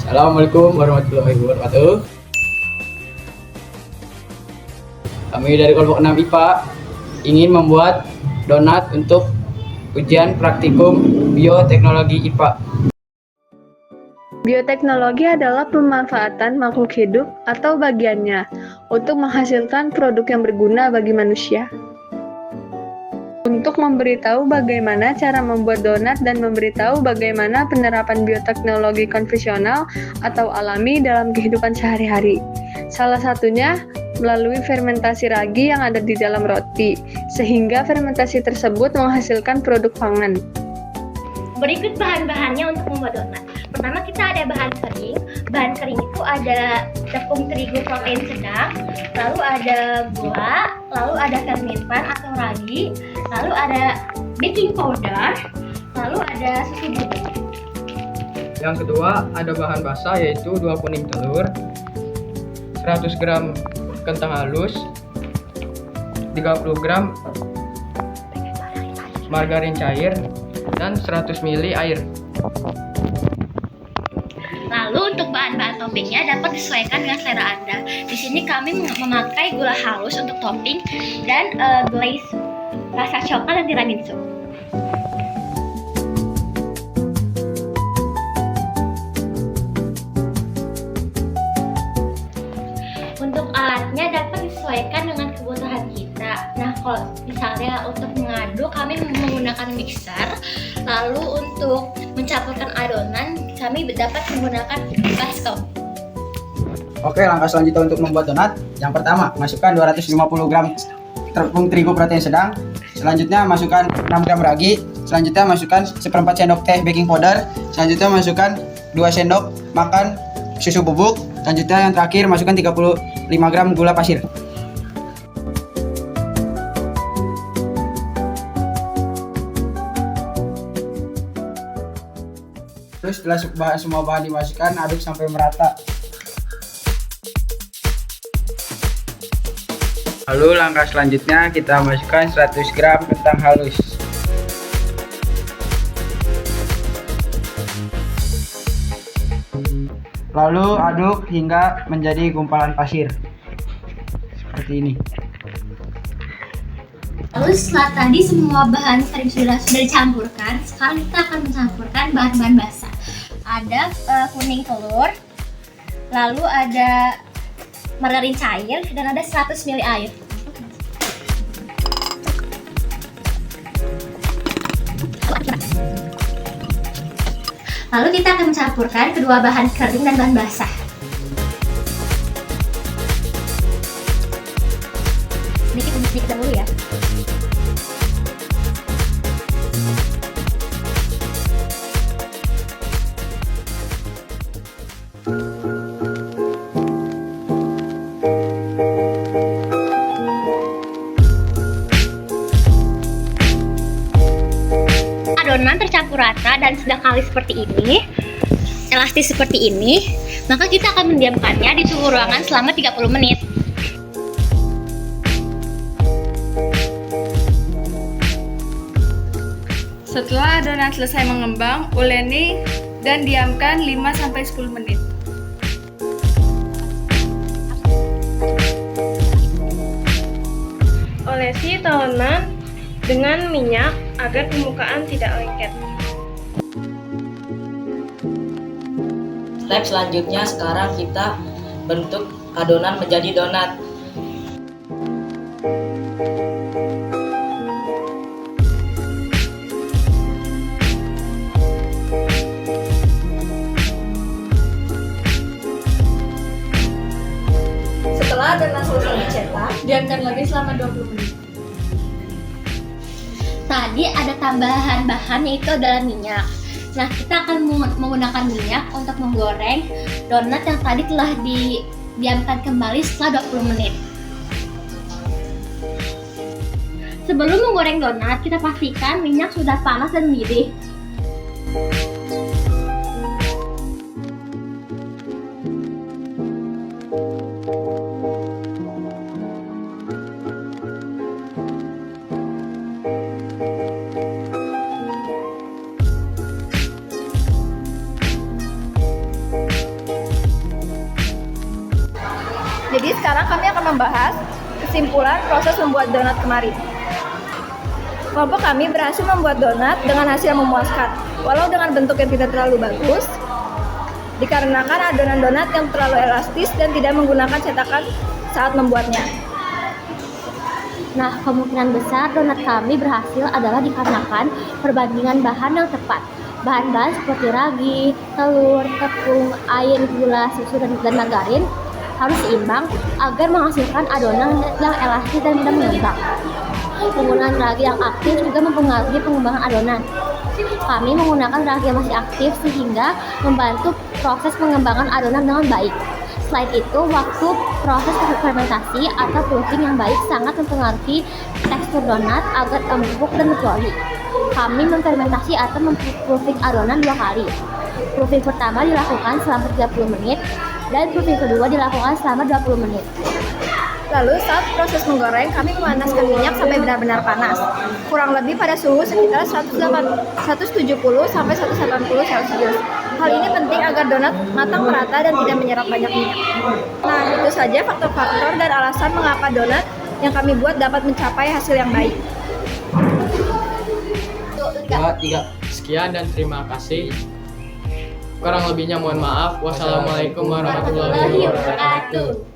Assalamualaikum warahmatullahi wabarakatuh. Kami dari kelompok 6 IPA ingin membuat donat untuk ujian praktikum bioteknologi IPA. Bioteknologi adalah pemanfaatan makhluk hidup atau bagiannya untuk menghasilkan produk yang berguna bagi manusia. Untuk memberitahu bagaimana cara membuat donat dan memberitahu bagaimana penerapan bioteknologi konvensional atau alami dalam kehidupan sehari-hari. Salah satunya melalui fermentasi ragi yang ada di dalam roti, sehingga fermentasi tersebut menghasilkan produk pangan. Berikut bahan-bahannya untuk membuat donat. Pertama kita ada bahan kering. Bahan kering itu ada tepung terigu protein sedang, lalu ada gula, lalu ada fermentan atau ragi, lalu ada baking powder, lalu ada susu bubuk. Yang kedua ada bahan basah yaitu 2 kuning telur, 100 gram kentang halus, 30 gram margarin cair, dan 100 ml air. Lalu untuk bahan-bahan toppingnya dapat disesuaikan dengan selera Anda. Di sini kami memakai gula halus untuk topping dan glaze rasa coklat dan tiramisu. Untuk alatnya dapat disesuaikan dengan kebutuhan kita. Nah, kalau misalnya untuk mengaduk kami menggunakan mixer. Lalu untuk mencampurkan adonan kami dapat menggunakan baskom. Oke, langkah selanjutnya untuk membuat donat. Yang pertama, masukkan 250 gram tepung terigu protein sedang. Selanjutnya masukkan 6 gram ragi. Selanjutnya masukkan 1/4 sendok teh baking powder. Selanjutnya masukkan 2 sendok makan susu bubuk. Selanjutnya yang terakhir masukkan 35 gram gula pasir. Terus setelah semua bahan dimasukkan, aduk sampai merata. Lalu langkah selanjutnya kita masukkan 100 gram kentang halus. Lalu aduk hingga menjadi gumpalan pasir. Seperti ini. Lalu setelah tadi semua bahan tadi sudah dicampurkan, sekarang kita akan mencampurkan bahan-bahan basah. Ada kuning telur, lalu ada margarin cair, dan ada 100 ml air. Lalu kita akan mencampurkan kedua bahan kering dan bahan basah. Sedikit dulu ya. Adonan tercampur rata dan sudah kalis seperti ini, elastis seperti ini, maka kita akan mendiamkannya di suhu ruangan selama 30 menit. Setelah adonan selesai mengembang, uleni dan diamkan 5-10 menit. Olesi adonan dengan minyak agar permukaan tidak lengket. Step selanjutnya sekarang kita bentuk adonan menjadi donat. Setelah adonan selesai dicetak, diamkan lagi selama 20 menit. Tadi ada tambahan bahan yaitu adalah minyak. Nah, kita akan menggunakan minyak untuk menggoreng donat yang tadi telah didiamkan kembali setelah 20 menit. Sebelum menggoreng donat, kita pastikan minyak sudah panas dan mendidih. sekarang kami akan membahas kesimpulan proses membuat donat kemarin. Kelompok kami berhasil membuat donat dengan hasil yang memuaskan, walau dengan bentuk yang tidak terlalu bagus, dikarenakan adonan donat yang terlalu elastis dan tidak menggunakan cetakan saat membuatnya. Nah, kemungkinan besar donat kami berhasil adalah dikarenakan perbandingan bahan yang tepat. Bahan-bahan seperti ragi, telur, tepung, air, gula, susu, dan margarin harus seimbang agar menghasilkan adonan yang elastis dan mudah mengembang. Penggunaan ragi yang aktif juga mempengaruhi pengembangan adonan. Kami menggunakan ragi yang masih aktif sehingga membantu proses pengembangan adonan dengan baik. Selain itu, waktu proses fermentasi atau proofing yang baik sangat mempengaruhi tekstur donat agar empuk dan berjoli. Kami memfermentasi atau memproofing adonan 2 kali. Proofing pertama dilakukan selama 30 menit dan proofing kedua dilakukan selama 20 menit. Lalu saat proses menggoreng, kami memanaskan minyak sampai benar-benar panas, kurang lebih pada suhu sekitar 170 sampai 180 Celcius. Hal ini penting agar donat matang merata dan tidak menyerap banyak minyak. Nah, itu saja faktor-faktor dan alasan mengapa donat yang kami buat dapat mencapai hasil yang baik. 2, 3. Sekian dan terima kasih. Kurang lebihnya mohon maaf. Wassalamualaikum warahmatullahi wabarakatuh.